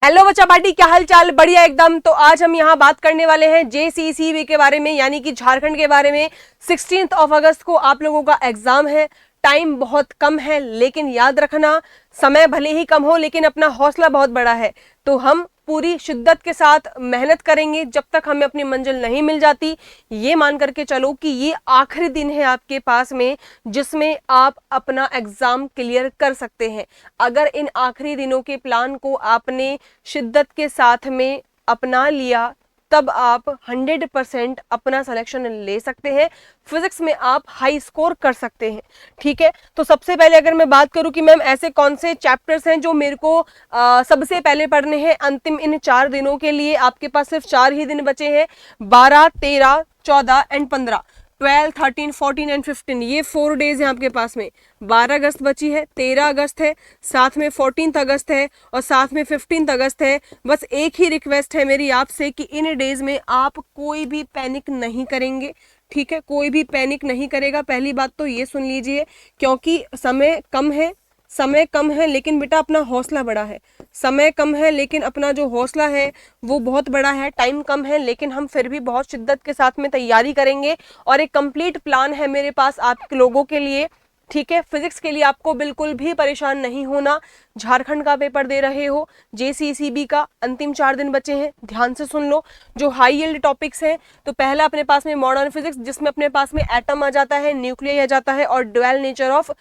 Hello बच्चा party, क्या हाल चाल? बढ़िया एकदम। तो आज हम यहाँ बात करने वाले हैं JCCB के बारे में, यानी कि झारखंड के बारे में। 16 अगस्त को आप लोगों का एग्जाम है। टाइम बहुत कम है, लेकिन याद रखना, समय भले ही कम हो लेकिन अपना हौसला बहुत बड़ा है। तो हम पूरी शिद्दत के साथ मेहनत करेंगे जब तक हमें अपनी मंजिल नहीं मिल जाती। ये मान करके चलो कि ये आखिरी दिन है आपके पास में जिसमें आप अपना एग्जाम क्लियर कर सकते हैं। अगर इन आखिरी दिनों के प्लान को आपने शिद्दत के साथ में अपना लिया तब आप 100% अपना सिलेक्शन ले सकते हैं। फिजिक्स में आप हाई स्कोर कर सकते हैं। ठीक है, तो सबसे पहले अगर मैं बात करूं कि मैम ऐसे कौन से चैप्टर्स हैं जो मेरे को सबसे पहले पढ़ने हैं अंतिम इन 4 दिनों के लिए। आपके पास सिर्फ 4 ही दिन बचे हैं, 12, 13, 14 एंड 15, 12, 13, 14 एंड 15, ये 4 डेज हैं आपके पास में। 12 अगस्त बची है, 13 अगस्त है, साथ में 14 अगस्त है और साथ में 15 अगस्त है। बस एक ही रिक्वेस्ट है मेरी आपसे कि इन डेज में आप कोई भी पैनिक नहीं करेंगे। ठीक है, कोई भी पैनिक नहीं करेगा। पहली बात तो ये सुन लीजिए, क्योंकि समय कम है। समय कम है लेकिन बेटा अपना हौसला बड़ा है। समय कम है लेकिन अपना जो हौसला है वो बहुत बड़ा है। टाइम कम है लेकिन हम फिर भी बहुत शिद्दत के साथ में तैयारी करेंगे और एक कंप्लीट प्लान है मेरे पास आप लोगों के लिए। ठीक है, फिजिक्स के लिए आपको बिल्कुल भी परेशान नहीं होना। झारखंड का पेपर दे रहे हो, JCCB का अंतिम 4 दिन बचे हैं, ध्यान से सुन लो। जो हाई यील्ड टॉपिक्स हैं, तो पहला अपने पास में मॉडर्न फिजिक्स, जिसमें अपने पास में एटम आ जाता है, न्यूक्लियर आ जाता है और ड्यूअल नेचर ऑफ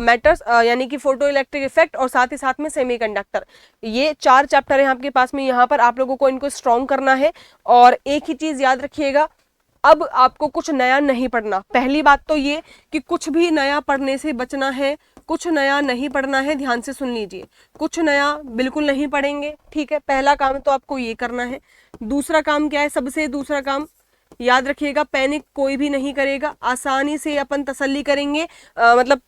मैटर्स यानी कि फोटो इलेक्ट्रिक इफेक्ट और साथ ही साथ में सेमीकंडक्टर। ये 4 चैप्टर हैं आपके पास में। यहाँ पर आप लोगों को इनको स्ट्रॉन्ग करना है। और एक ही चीज याद रखिएगा, अब आपको कुछ नया नहीं पढ़ना। पहली बात तो ये कि कुछ भी नया पढ़ने से बचना है, कुछ नया नहीं पढ़ना है। ध्यान से सुन लीजिए, कुछ नया बिल्कुल नहीं पढ़ेंगे। ठीक है, पहला काम तो आपको ये करना है। दूसरा काम क्या है? सबसे दूसरा काम याद रखिएगा, पैनिक कोई भी नहीं करेगा। आसानी से अपन तसल्ली करेंगे, मतलब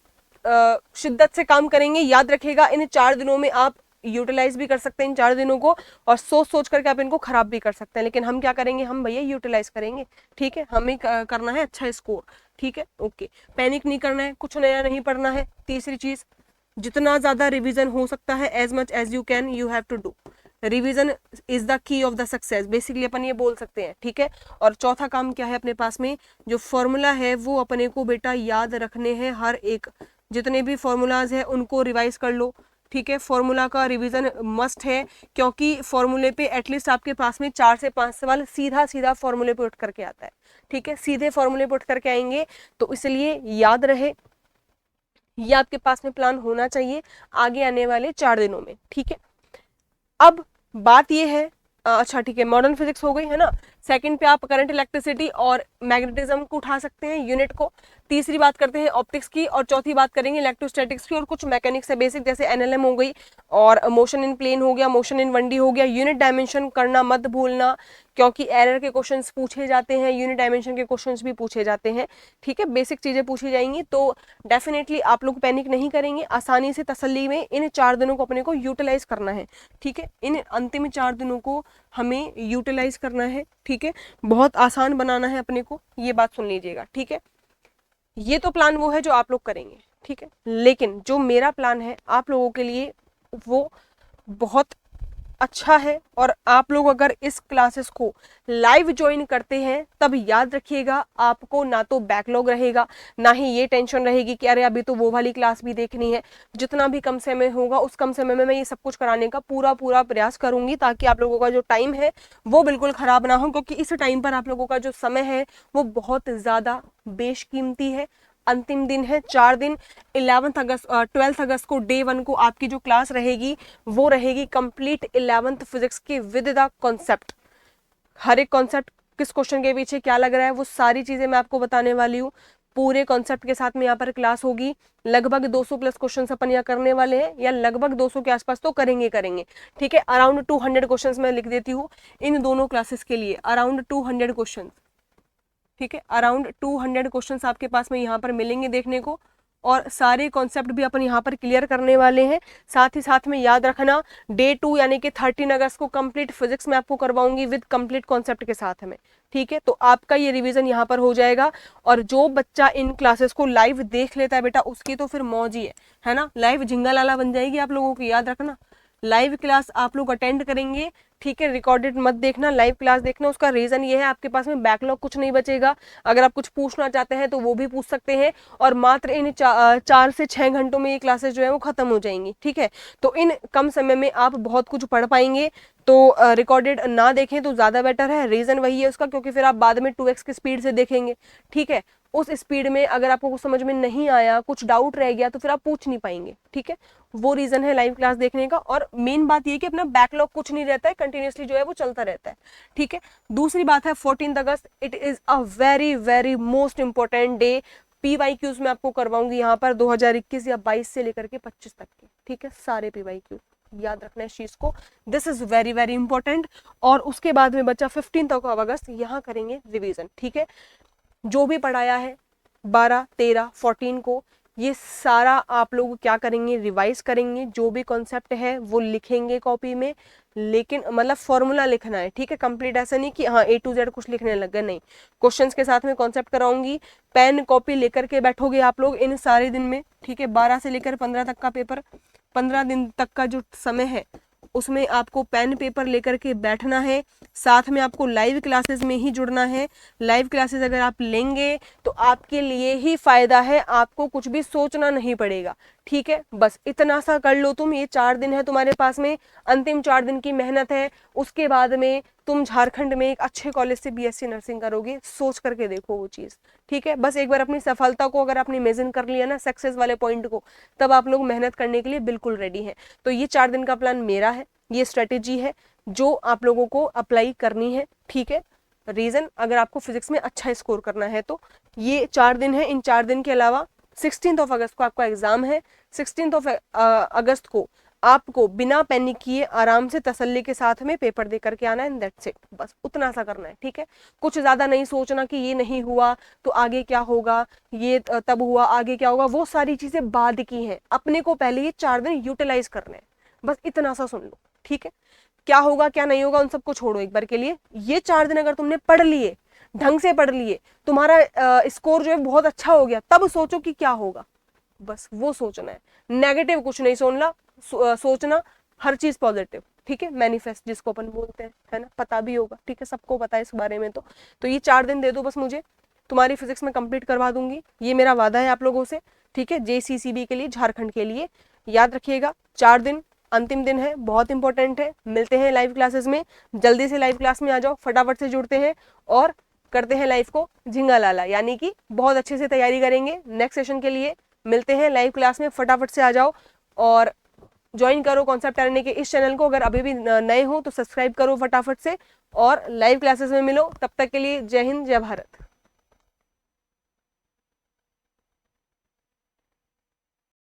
शिद्दत से काम करेंगे। याद रखिएगा, इन 4 दिनों में आप यूटिलाइज भी कर सकते हैं इन 4 दिनों को, और सोच सोच करके आप इनको खराब भी कर सकते हैं। लेकिन हम क्या करेंगे? हम भैया यूटिलाइज करेंगे। ठीक है, हमें करना है अच्छा स्कोर। ठीक है, ओके। पैनिक नहीं करना है, कुछ नया नहीं पढ़ना है। तीसरी चीज, जितना ज्यादा रिवीजन हो सकता है, as much as you can you have to do. Revision is the key of the success, basically अपन ये बोल सकते हैं। ठीक है, और चौथा काम क्या है अपने पास में? जो फॉर्मूला है वो अपने को बेटा याद रखने हैं। हर एक जितने भी फॉर्मूलाज है उनको रिवाइज कर लो। ठीक है, फॉर्मूला का रिवीजन मस्ट है, क्योंकि फॉर्मूले पे एटलीस्ट आपके पास में 4 से 5 सवाल सीधा सीधा फॉर्मूले पे उठ करके आता है। ठीक है, सीधे फॉर्मूले पे उठ करके आएंगे, तो इसलिए याद रहे, ये आपके पास में प्लान होना चाहिए आगे आने वाले 4 दिनों में। ठीक है, अब बात ये है, अच्छा ठीक है, मॉडर्न फिजिक्स हो गई है ना। सेकंड पे आप करंट इलेक्ट्रिसिटी और मैग्नेटिज्म को उठा सकते हैं, यूनिट को। तीसरी बात करते हैं ऑप्टिक्स की, और चौथी बात करेंगे इलेक्ट्रोस्टैटिक्स की, और कुछ मैकेनिक्स है बेसिक, जैसे NLM हो गई, और मोशन इन प्लेन हो गया, मोशन इन 1D हो गया। यूनिट डायमेंशन करना मत भूलना, क्योंकि एरर के क्वेश्चंस पूछे जाते हैं, यूनिट डायमेंशन के क्वेश्चंस भी पूछे जाते हैं। ठीक है, बेसिक चीजें पूछी जाएंगी, तो डेफिनेटली आप लोग पैनिक नहीं करेंगे। आसानी से तसल्ली में इन 4 दिनों को अपने को यूटिलाइज करना है। ठीक है, इन अंतिम 4 दिनों को हमें यूटिलाइज करना है। ठीक है, बहुत आसान बनाना है अपने को, ये बात सुन लीजिएगा। ठीक है, ये तो प्लान वो है जो आप लोग करेंगे। ठीक है, लेकिन जो मेरा प्लान है आप लोगों के लिए वो बहुत अच्छा है। और आप लोग अगर इस क्लासेस को लाइव ज्वाइन करते हैं तब याद रखिएगा, आपको ना तो बैकलॉग रहेगा, ना ही ये टेंशन रहेगी कि अरे अभी तो वो वाली क्लास भी देखनी है। जितना भी कम समय होगा उस कम समय में मैं ये सब कुछ कराने का पूरा पूरा प्रयास करूंगी, ताकि आप लोगों का जो टाइम है वो बिल्कुल खराब ना हो, क्योंकि इस टाइम पर आप लोगों का जो समय है वो बहुत ज्यादा बेशकीमती है। अंतिम दिन है, 4 दिन। 12 अगस्त को डे 1 को आपकी जो क्लास रहेगी वो रहेगी कंप्लीट 11th फिजिक्स की विद द कॉन्सेप्ट। हर एक कॉन्सेप्ट, किस क्वेश्चन के पीछे क्या लग रहा है, वो सारी चीजें मैं आपको बताने वाली हूँ। पूरे कॉन्सेप्ट के साथ में यहाँ पर क्लास होगी। लगभग 200 प्लस क्वेश्चन अपन यहाँ करने वाले हैं, या लगभग 200 के आसपास तो करेंगे। ठीक है, अराउंड 200 क्वेश्चन मैं लिख देती हूँ इन दोनों क्लासेस के लिए, अराउंड 200 क्वेश्चन। ठीक है, अराउंड 200 क्वेश्चंस आपके पास में यहाँ पर मिलेंगे देखने को, और सारे कॉन्सेप्ट भी अपन यहाँ पर क्लियर करने वाले हैं। साथ ही साथ में याद रखना, डे 2 यानी कि 13 अगस्त को कंप्लीट फिजिक्स में आपको करवाऊंगी विद कंप्लीट कॉन्सेप्ट के साथ में। ठीक है, तो आपका ये रिवीजन यहाँ पर हो जाएगा। और जो बच्चा इन क्लासेस को लाइव देख लेता है बेटा, उसकी तो फिर मौज ही है ना, लाइव झिंगा लाला बन जाएगी आप लोगों की, याद रखना। लाइव क्लास आप लोग अटेंड करेंगे, ठीक है, रिकॉर्डेड मत देखना, लाइव क्लास देखना। उसका रीजन ये है आपके पास में बैकलॉग कुछ नहीं बचेगा, अगर आप कुछ पूछना चाहते हैं तो वो भी पूछ सकते हैं, और मात्र इन 4 से 6 घंटों में ये क्लासेस जो है वो खत्म हो जाएंगी, ठीक है। तो इन कम समय में आप बहुत कुछ पढ़ पाएंगे, तो रिकॉर्डेड ना देखें तो ज़्यादा बेटर है। रीज़न वही है उसका, क्योंकि फिर आप बाद में 2x की स्पीड से देखेंगे, ठीक है। उस स्पीड में अगर आपको कुछ समझ में नहीं आया, कुछ डाउट रह गया, तो फिर आप पूछ नहीं पाएंगे, ठीक है। वो रीज़न है लाइव क्लास देखने का। और मेन बात ये कि अपना बैकलॉग कुछ नहीं रहता है, कंटिन्यूसली जो है वो चलता रहता है, ठीक है। दूसरी बात है 14 अगस्त, it is a very very most important day. PYQs में आपको करवाऊंगी यहाँ पर 2021 या 22 से लेकर के 25 तक के, ठीक है, सारे PYQ याद रखना है इस चीज को, this is very very important. और उसके बाद में बच्चा 15 अगस्त यहाँ करेंगे रिवीजन, ठीक है। जो भी पढ़ाया है 12, 13, 14 को, ये सारा आप लोग क्या करेंगे, रिवाइज करेंगे, जो भी कॉन्सेप्ट है वो लिखेंगे कॉपी में, लेकिन मतलब फॉर्मूला लिखना है, ठीक है, कंप्लीट। ऐसा नहीं कि हाँ A to Z कुछ लिखने लग गए, नहीं, क्वेश्चंस के साथ में कॉन्सेप्ट कराऊंगी। पेन कॉपी लेकर के बैठोगे आप लोग इन सारे दिन में, ठीक है। 12 से लेकर 15 तक का पेपर, 15 दिन तक का जो समय है उसमें आपको पेन पेपर लेकर के बैठना है, साथ में आपको लाइव क्लासेस में ही जुड़ना है। लाइव क्लासेस अगर आप लेंगे तो आपके लिए ही फायदा है, आपको कुछ भी सोचना नहीं पड़ेगा, ठीक है। बस इतना सा कर लो तुम, ये 4 दिन है तुम्हारे पास में, अंतिम 4 दिन की मेहनत है। उसके बाद में तुम झारखंड में एक अच्छे कॉलेज से BSc नर्सिंग करोगे, सोच करके देखो वो चीज़, ठीक है। बस एक बार अपनी सफलता को अगर आपने इमेजिन कर लिया ना, सक्सेस वाले पॉइंट को, तब आप लोग मेहनत करने के लिए बिल्कुल रेडी हैं। तो ये 4 दिन का प्लान मेरा है, ये स्ट्रेटेजी है जो आप लोगों को अप्लाई करनी है, ठीक है। रीजन, अगर आपको फिजिक्स में अच्छा स्कोर करना है तो ये 4 दिन है। इन 4 दिन के अलावा 16 अगस्त को आपका एग्जाम है। 16 अगस्त को आपको बिना पैनिक किए आराम से तसल्ली के साथ में पेपर दे करके आना है, दैट्स इट, बस उतना सा करना है, ठीक है। कुछ ज्यादा नहीं सोचना कि ये नहीं हुआ तो आगे क्या होगा, ये तब हुआ आगे क्या होगा, वो सारी चीजें बाद की हैं। अपने को पहले ये 4 दिन यूटिलाइज करने हैं, बस इतना सा सुन लो, ठीक है। क्या होगा क्या नहीं होगा उन सबको छोड़ो एक बार के लिए। ये 4 दिन अगर तुमने पढ़ लिए, ढंग से पढ़ लिए, तुम्हारा स्कोर जो है बहुत अच्छा हो गया, तब सोचो कि क्या होगा, बस वो सोचना है। नेगेटिव कुछ नहीं सोचना, हर चीज पॉजिटिव, ठीक है। मैनिफेस्ट जिसको अपन बोलते हैं, है ना, पता भी होगा, ठीक है, सबको पता है इस बारे में। तो ये 4 दिन दे दो बस मुझे, तुम्हारी फिजिक्स में कंप्लीट करवा दूंगी, ये मेरा वादा है आप लोगों से, ठीक है। JCCB के लिए, झारखंड के लिए, याद रखिएगा 4 दिन अंतिम दिन है, बहुत इंपॉर्टेंट है। मिलते हैं लाइव क्लासेस में, जल्दी से लाइव क्लास में आ जाओ, फटाफट से जुड़ते हैं और करते हैं लाइफ को झिंगा लाला, यानी कि बहुत अच्छे से तैयारी करेंगे नेक्स्ट सेशन के लिए। मिलते हैं लाइव क्लास में, फटाफट से आ जाओ और ज्वाइन करो कॉन्सेप्ट अरण्य के इस चैनल को। अगर अभी भी नए हो तो सब्सक्राइब करो फटाफट से और लाइव क्लासेस में मिलो। तब तक के लिए जय हिंद, जय भारत।